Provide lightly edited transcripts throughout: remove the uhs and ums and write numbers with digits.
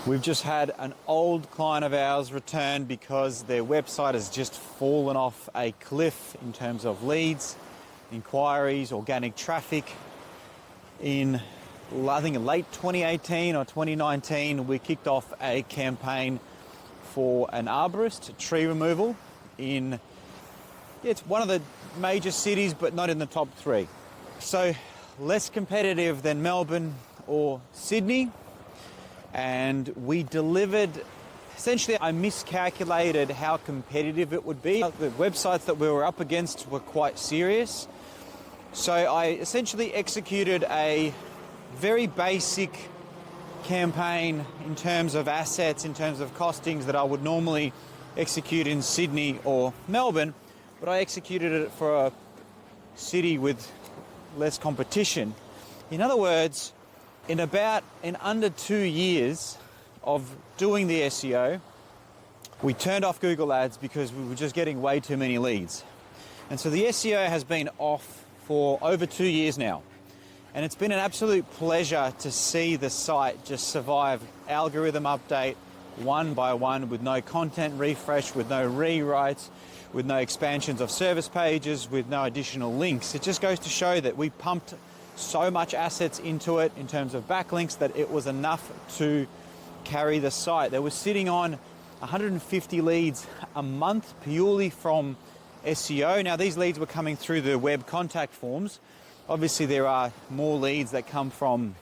We've just had an old client of ours return because their website has just fallen off a cliff in terms of leads, inquiries, organic traffic. In, I think, late 2018 or 2019, we kicked off a campaign for an arborist, tree removal in, it's one of the major cities, but not in the top three. So less competitive than Melbourne or Sydney. And we delivered, essentially I miscalculated how competitive it would be. The websites that we were up against were quite serious. So I essentially executed a very basic campaign in terms of assets, in terms of costings that I would normally execute in Sydney or Melbourne, but I executed it for a city with less competition. In other words, in under 2 years of doing the SEO, we turned off Google Ads because we were just getting way too many leads. And so the SEO has been off for over 2 years now. And it's been an absolute pleasure to see the site just survive algorithm update one by one with no content refresh, with no rewrites, with no expansions of service pages, with no additional links. It just goes to show that we pumped so much assets into it in terms of backlinks that it was enough to carry the site. They were sitting on 150 leads a month purely from SEO. Now these leads were coming through the web contact forms. Obviously there are more leads that come from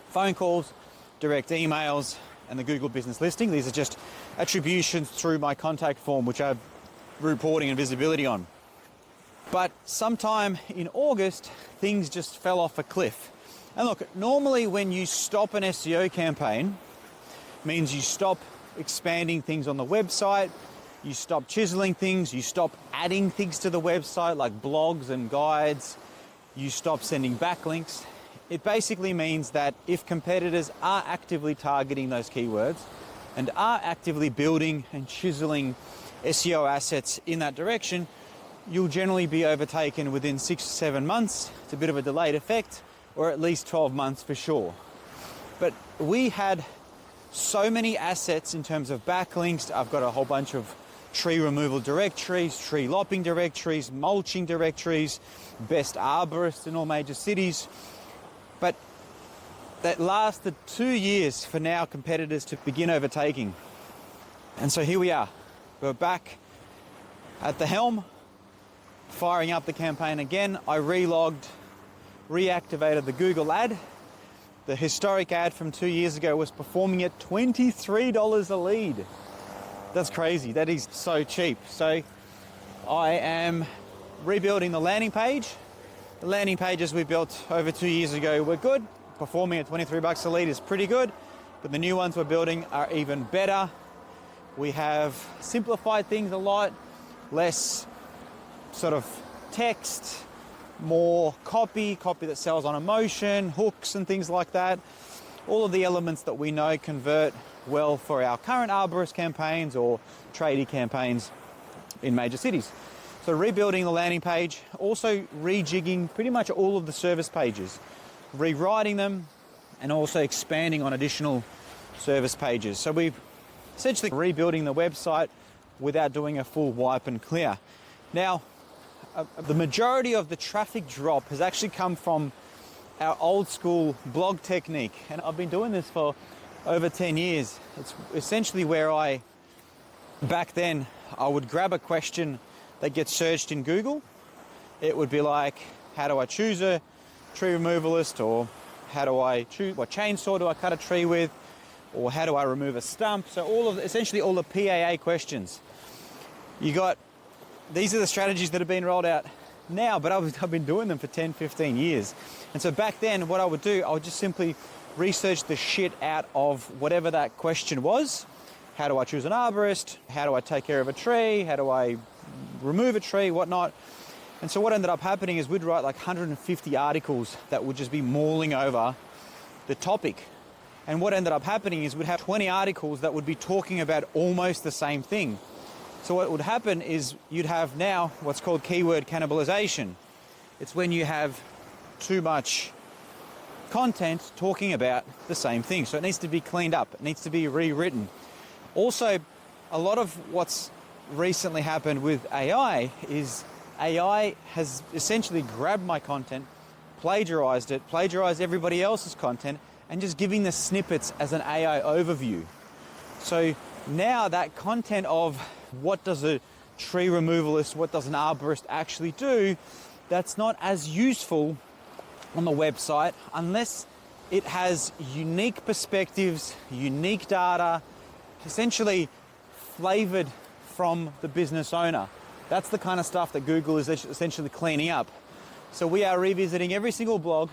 phone calls, direct emails, and the Google Business Listing. These are just attributions through my contact form, which I have reporting and visibility on. But sometime in August, things just fell off a cliff. And look, normally when you stop an SEO campaign, it means you stop expanding things on the website, you stop chiseling things, you stop adding things to the website like blogs and guides, you stop sending backlinks. It basically means that if competitors are actively targeting those keywords and are actively building and chiseling SEO assets in that direction, you'll generally be overtaken within 6 to 7 months. It's a bit of a delayed effect, or at least 12 months for sure. But we had so many assets in terms of backlinks. I've got a whole bunch of tree removal directories, tree lopping directories, mulching directories, best arborists in all major cities. But that lasted 2 years for now competitors to begin overtaking. And so here we are. We're back at the helm, firing up the campaign again. I relogged, reactivated the Google ad. The historic ad from 2 years ago was performing at $23 a lead. That's crazy. That is so cheap. So I am rebuilding the landing page. The landing pages we built over 2 years ago were good. Performing at 23 bucks a lead is pretty good, but the new ones we're building are even better. We have simplified things a lot, less sort of text, more copy that sells on emotion, hooks and things like that. All of the elements that we know convert well for our current arborist campaigns or tradie campaigns in major cities. So rebuilding the landing page, also rejigging pretty much all of the service pages, rewriting them, and also expanding on additional service pages. So we've essentially rebuilding the website without doing a full wipe and clear. Now, the majority of the traffic drop has actually come from our old school blog technique. And I've been doing this for over 10 years. It's essentially where back then, I would grab a question that gets searched in Google. It would be like, how do I choose a tree removalist? Or how do I choose, what chainsaw do I cut a tree with? Or how do I remove a stump? So essentially all the PAA questions. These are the strategies that have been rolled out now, but I've been doing them for 10, 15 years. And so back then, what I would do, I would just simply research the shit out of whatever that question was. How do I choose an arborist? How do I take care of a tree? How do I remove a tree, whatnot? And so what ended up happening is we'd write like 150 articles that would just be mauling over the topic. And what ended up happening is we'd have 20 articles that would be talking about almost the same thing. So what would happen is you'd have now what's called keyword cannibalization. It's when you have too much content talking about the same thing. So it needs to be cleaned up. It needs to be rewritten. Also, a lot of what's recently happened with AI is AI has essentially grabbed my content, plagiarized it, plagiarized everybody else's content, and just giving the snippets as an AI overview. So now that content of what does a tree removalist, what does an arborist actually do, that's not as useful on the website unless it has unique perspectives, unique data, essentially flavored from the business owner. That's the kind of stuff that Google is essentially cleaning up. So we are revisiting every single blog,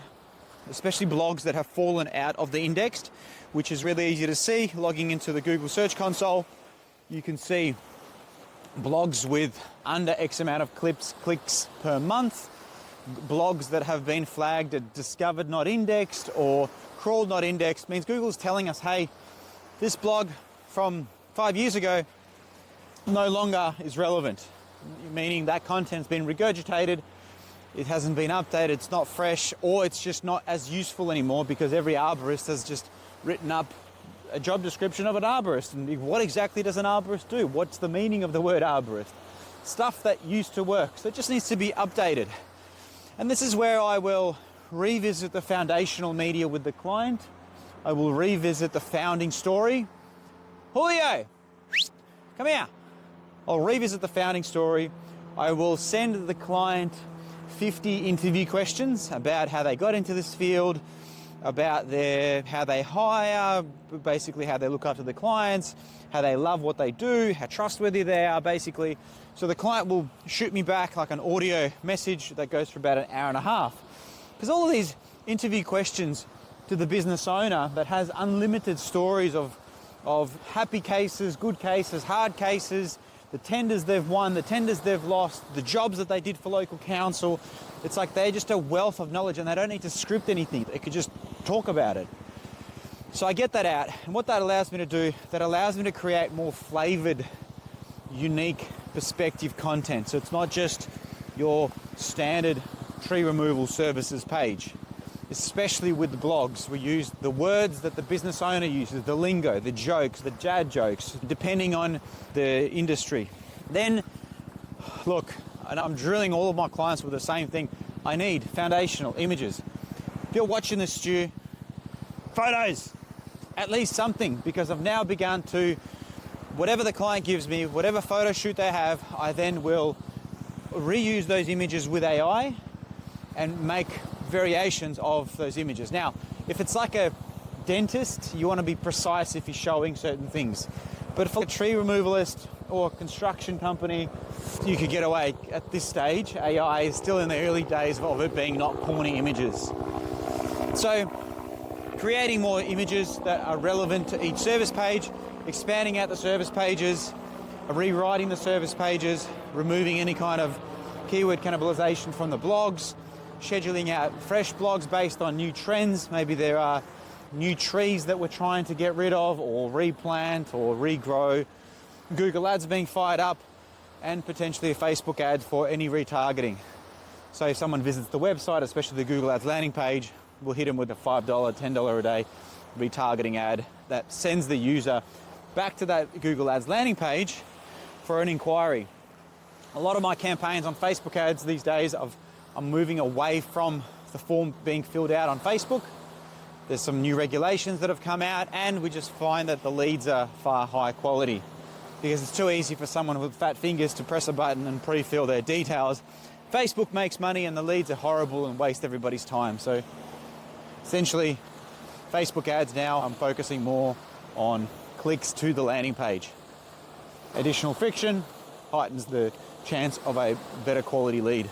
especially blogs that have fallen out of the indexed, which is really easy to see. Logging into the Google Search Console, you can see blogs with under X amount of clicks per month, blogs that have been flagged as discovered not indexed or crawled not indexed. Means Google's telling us, hey, this blog from 5 years ago no longer is relevant, meaning that content's been regurgitated, it hasn't been updated, it's not fresh, or it's just not as useful anymore because every arborist has just written up a job description of an arborist. And what exactly does an arborist do? What's the meaning of the word arborist? Stuff that used to work. So it just needs to be updated. And this is where I will revisit the foundational media with the client. I will revisit the founding story. Julio, come here. I'll revisit the founding story. I will send the client 50 interview questions about how they got into this field, about how they hire, basically how they look after the clients, how they love what they do, how trustworthy they are, basically. So the client will shoot me back like an audio message that goes for about an hour and a half. Because all of these interview questions to the business owner that has unlimited stories of happy cases, good cases, hard cases, the tenders they've won, the tenders they've lost, the jobs that they did for local council. It's like they're just a wealth of knowledge and they don't need to script anything. They could just talk about it. So I get that out. And what that allows me to do, that allows me to create more flavored, unique perspective content. So it's not just your standard tree removal services page. Especially with the blogs, we use the words that the business owner uses, the lingo, the jokes, the dad jokes, depending on the industry. Then, look, and I'm drilling all of my clients with the same thing. I need foundational images. If you're watching this, Stu, photos, at least something, because I've now begun to, whatever the client gives me, whatever photo shoot they have, I then will reuse those images with AI and make variations of those images. Now, if it's like a dentist, you want to be precise if you're showing certain things. But for a tree removalist or a construction company, you could get away at this stage. AI is still in the early days of it being not corny images. So, creating more images that are relevant to each service page, expanding out the service pages, rewriting the service pages, removing any kind of keyword cannibalization from the blogs, scheduling out fresh blogs based on new trends. Maybe there are new trees that we're trying to get rid of or replant or regrow. Google ads being fired up and potentially a Facebook ad for any retargeting. So if someone visits the website, especially the Google Ads landing page, we'll hit them with a $5, $10 a day retargeting ad that sends the user back to that Google Ads landing page for an inquiry. A lot of my campaigns on Facebook ads these days, I'm moving away from the form being filled out on Facebook. There's some new regulations that have come out and we just find that the leads are far higher quality because it's too easy for someone with fat fingers to press a button and pre-fill their details. Facebook makes money and the leads are horrible and waste everybody's time. So essentially, Facebook ads now, I'm focusing more on clicks to the landing page. Additional friction heightens the chance of a better quality lead.